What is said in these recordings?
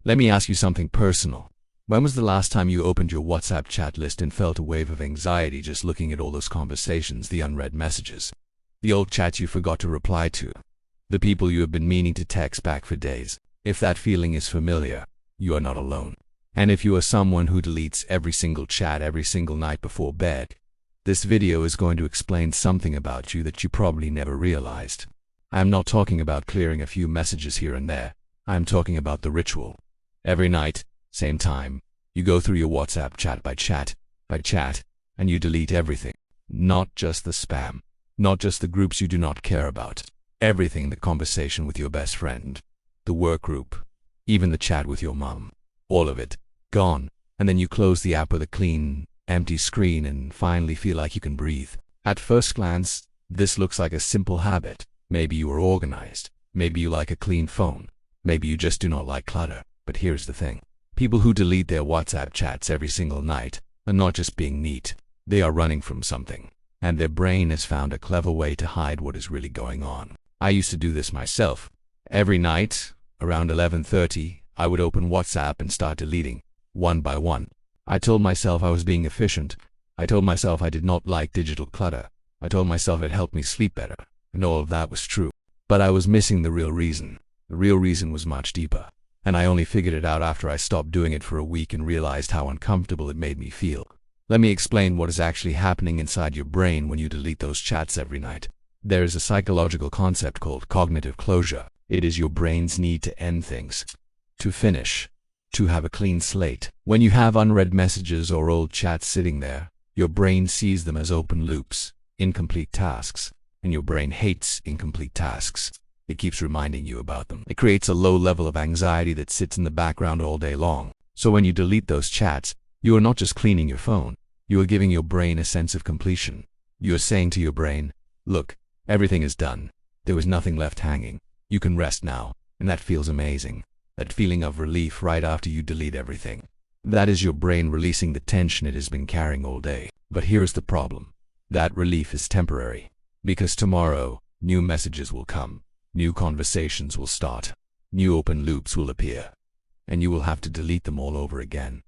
Let me ask you something personal. When was the last time you opened your WhatsApp chat list and felt a wave of anxiety just looking at all those conversations, the unread messages, the old chats you forgot to reply to, the people you have been meaning to text back for days? If that feeling is familiar, you are not alone. And if you are someone who deletes every single chat every single night before bed, this video is going to explain something about you that you probably never realized. I am not talking about clearing a few messages here and there. I am talking about the ritual. Every night, same time, you go through your WhatsApp chat by chat, and you delete everything. Not just the spam, not just the groups you do not care about. Everything, the conversation with your best friend, the work group, even the chat with your mom. All of it, gone. And then you close the app with a clean, empty screen and finally feel like you can breathe. At first glance, this looks like a simple habit. Maybe you are organized. Maybe you like a clean phone. Maybe you just do not like clutter. But here's the thing. People who delete their WhatsApp chats every single night are not just being neat. They are running from something. And their brain has found a clever way to hide what is really going on. I used to do this myself. Every night, around 11:30, I would open WhatsApp and start deleting, one by one. I told myself I was being efficient. I told myself I did not like digital clutter. I told myself it helped me sleep better. And all of that was true. But I was missing the real reason. The real reason was much deeper. And I only figured it out after I stopped doing it for a week and realized how uncomfortable it made me feel. Let me explain what is actually happening inside your brain when you delete those chats every night. There is a psychological concept called cognitive closure. It is your brain's need to end things, to finish, to have a clean slate. When you have unread messages or old chats sitting there, your brain sees them as open loops, incomplete tasks, and your brain hates incomplete tasks. It keeps reminding you about them. It creates a low level of anxiety that sits in the background all day long. So when you delete those chats, you are not just cleaning your phone. You are giving your brain a sense of completion. You are saying to your brain, look, everything is done. There was nothing left hanging. You can rest now. And that feels amazing. That feeling of relief right after you delete everything. That is your brain releasing the tension it has been carrying all day. But here's the problem. That relief is temporary. Because tomorrow, new messages will come. New conversations will start. New open loops will appear. And you will have to delete them all over again.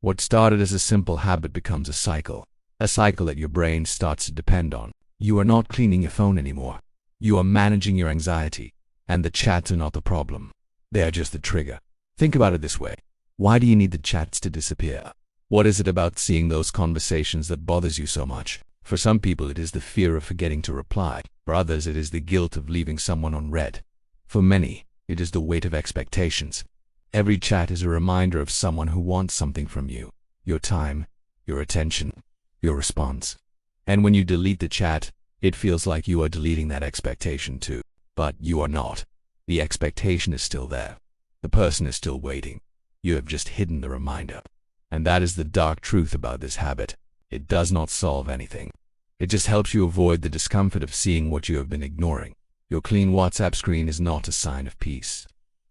What started as a simple habit becomes a cycle that your brain starts to depend on. You are not cleaning your phone anymore. You are managing your anxiety. And the chats are not the problem. They are just the trigger. Think about it this way. Why do you need the chats to disappear? What is it about seeing those conversations that bothers you so much? For some people it is the fear of forgetting to reply. For others it is the guilt of leaving someone unread. For many, it is the weight of expectations. Every chat is a reminder of someone who wants something from you. Your time, your attention, your response. And when you delete the chat, it feels like you are deleting that expectation too. But you are not. The expectation is still there. The person is still waiting. You have just hidden the reminder. And that is the dark truth about this habit. It does not solve anything. It just helps you avoid the discomfort of seeing what you have been ignoring. Your clean WhatsApp screen is not a sign of peace.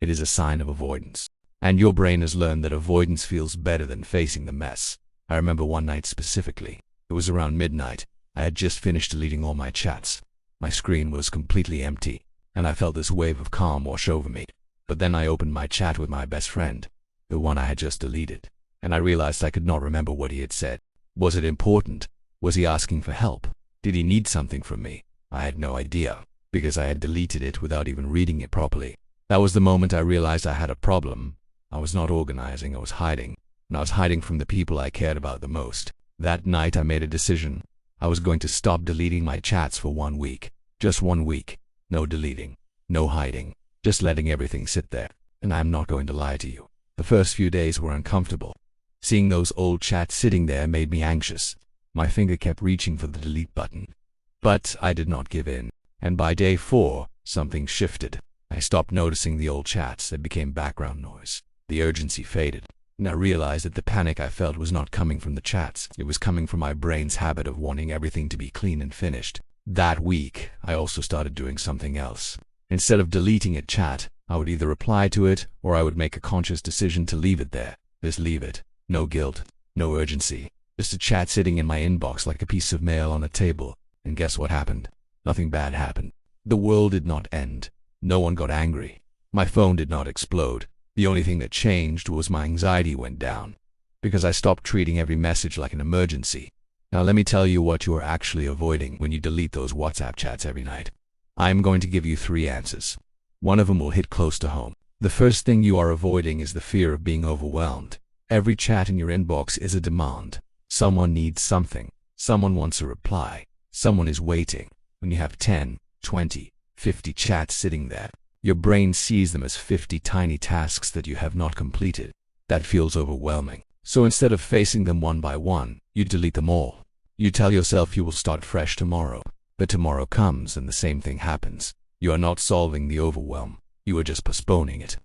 It is a sign of avoidance. And your brain has learned that avoidance feels better than facing the mess. I remember one night specifically. It was around midnight. I had just finished deleting all my chats. My screen was completely empty, and I felt this wave of calm wash over me. But then I opened my chat with my best friend, the one I had just deleted, and I realized I could not remember what he had said. Was it important? Was he asking for help? Did he need something from me? I had no idea, because I had deleted it without even reading it properly. That was the moment I realized I had a problem. I was not organizing, I was hiding. And I was hiding from the people I cared about the most. That night I made a decision. I was going to stop deleting my chats for 1 week. Just 1 week. No deleting. No hiding. Just letting everything sit there. And I'm not going to lie to you. The first few days were uncomfortable. Seeing those old chats sitting there made me anxious. My finger kept reaching for the delete button. But I did not give in. And by day 4, something shifted. I stopped noticing the old chats. They became background noise. The urgency faded. And I realized that the panic I felt was not coming from the chats. It was coming from my brain's habit of wanting everything to be clean and finished. That week, I also started doing something else. Instead of deleting a chat, I would either reply to it or I would make a conscious decision to leave it there. Just leave it. No guilt. No urgency. Just a chat sitting in my inbox like a piece of mail on a table. And guess what happened? Nothing bad happened. The world did not end. No one got angry. My phone did not explode. The only thing that changed was my anxiety went down, because I stopped treating every message like an emergency. Now let me tell you what you are actually avoiding when you delete those WhatsApp chats every night. I'm going to give you 3 answers. One of them will hit close to home. The first thing you are avoiding is the fear of being overwhelmed. Every chat in your inbox is a demand. Someone needs something. Someone wants a reply. Someone is waiting. When you have 10, 20, 50 chats sitting there, your brain sees them as 50 tiny tasks that you have not completed. That feels overwhelming. So instead of facing them one by one, you delete them all. You tell yourself you will start fresh tomorrow. But tomorrow comes and the same thing happens. You are not solving the overwhelm. You are just postponing it.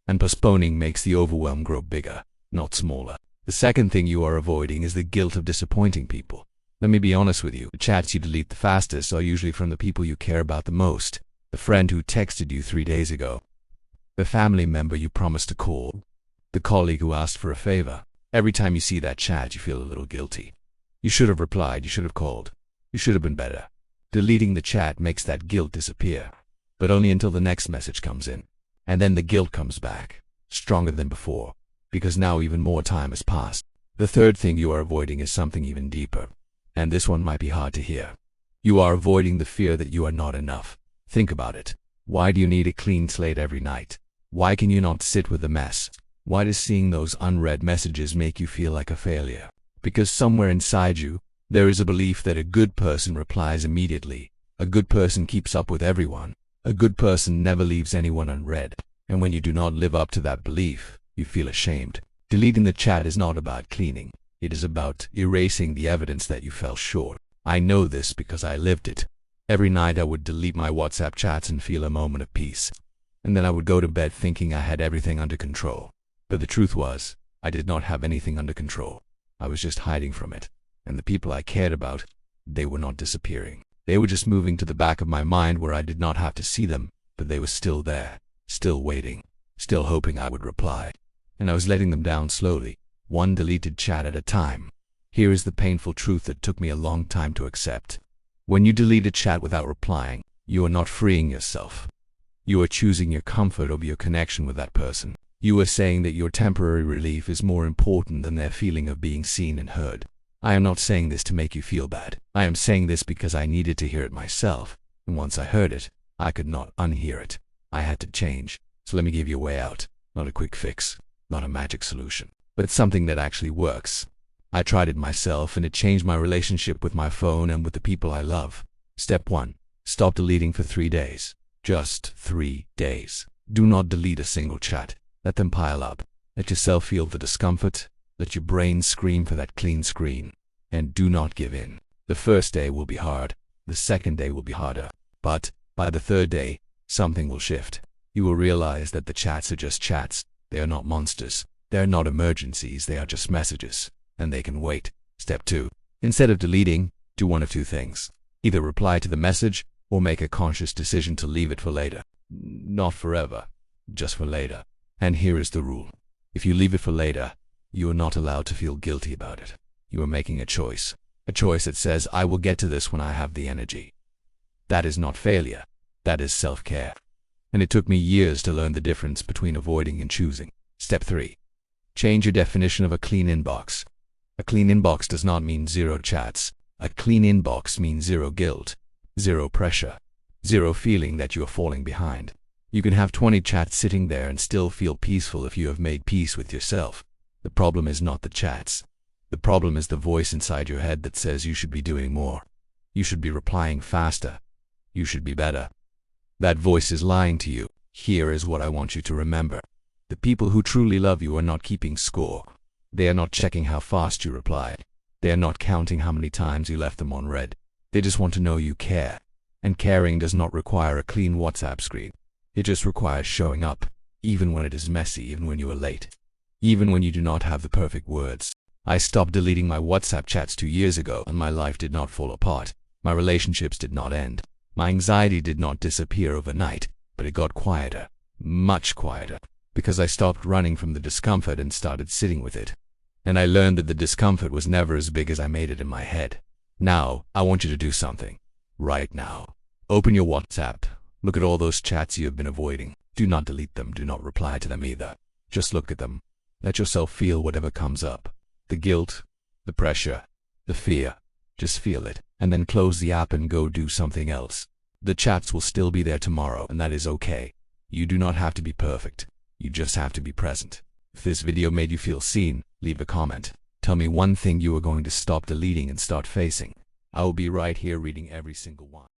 And postponing makes the overwhelm grow bigger, not smaller. The second thing you are avoiding is the guilt of disappointing people. Let me be honest with you. The chats you delete the fastest are usually from the people you care about the most. The friend who texted you 3 days ago. The family member you promised to call. The colleague who asked for a favor. Every time you see that chat, you feel a little guilty. You should have replied. You should have called. You should have been better. Deleting the chat makes that guilt disappear. But only until the next message comes in. And then the guilt comes back, stronger than before, because now even more time has passed. The third thing you are avoiding is something even deeper. And this one might be hard to hear. You are avoiding the fear that you are not enough. Think about it. Why do you need a clean slate every night? Why can you not sit with the mess? Why does seeing those unread messages make you feel like a failure? Because somewhere inside you, there is a belief that a good person replies immediately. A good person keeps up with everyone. A good person never leaves anyone unread. And when you do not live up to that belief, you feel ashamed. Deleting the chat is not about cleaning. It is about erasing the evidence that you fell short. I know this because I lived it. Every night I would delete my WhatsApp chats and feel a moment of peace. And then I would go to bed thinking I had everything under control. But the truth was, I did not have anything under control. I was just hiding from it. And the people I cared about, they were not disappearing. They were just moving to the back of my mind where I did not have to see them, but they were still there, still waiting, still hoping I would reply. And I was letting them down slowly, one deleted chat at a time. Here is the painful truth that took me a long time to accept. When you delete a chat without replying, you are not freeing yourself. You are choosing your comfort over your connection with that person. You are saying that your temporary relief is more important than their feeling of being seen and heard. I am not saying this to make you feel bad. I am saying this because I needed to hear it myself. And once I heard it, I could not unhear it. I had to change. So let me give you a way out. Not a quick fix. Not a magic solution. But something that actually works. I tried it myself and it changed my relationship with my phone and with the people I love. Step 1. Stop deleting for 3 days. Just 3 days. Do not delete a single chat. Let them pile up. Let yourself feel the discomfort. Let your brain scream for that clean screen. And do not give in. The first day will be hard. The second day will be harder. But by the third day, something will shift. You will realize that the chats are just chats. They are not monsters. They are not emergencies. They are just messages. And they can wait. Step 2. Instead of deleting, do one of 2 things. Either reply to the message or make a conscious decision to leave it for later. Not forever. Just for later. And here is the rule. If you leave it for later, you are not allowed to feel guilty about it. You are making a choice. A choice that says, I will get to this when I have the energy. That is not failure. That is self-care. And it took me years to learn the difference between avoiding and choosing. Step 3. Change your definition of a clean inbox. A clean inbox does not mean 0 chats. A clean inbox means 0 guilt, 0 pressure, 0 feeling that you are falling behind. You can have 20 chats sitting there and still feel peaceful if you have made peace with yourself. The problem is not the chats. The problem is the voice inside your head that says you should be doing more. You should be replying faster. You should be better. That voice is lying to you. Here is what I want you to remember. The people who truly love you are not keeping score. They are not checking how fast you replied. They are not counting how many times you left them on read. They just want to know you care. And caring does not require a clean WhatsApp screen. It just requires showing up, even when it is messy, even when you are late. Even when you do not have the perfect words. I stopped deleting my WhatsApp chats 2 years ago and my life did not fall apart. My relationships did not end. My anxiety did not disappear overnight, but it got quieter, much quieter, because I stopped running from the discomfort and started sitting with it. And I learned that the discomfort was never as big as I made it in my head. Now, I want you to do something. Right now. Open your WhatsApp. Look at all those chats you have been avoiding. Do not delete them. Do not reply to them either. Just look at them. Let yourself feel whatever comes up. The guilt, the pressure, the fear. Just feel it, and then close the app and go do something else. The chats will still be there tomorrow, and that is okay. You do not have to be perfect. You just have to be present. If this video made you feel seen, leave a comment. Tell me one thing you are going to stop deleting and start facing. I will be right here reading every single one.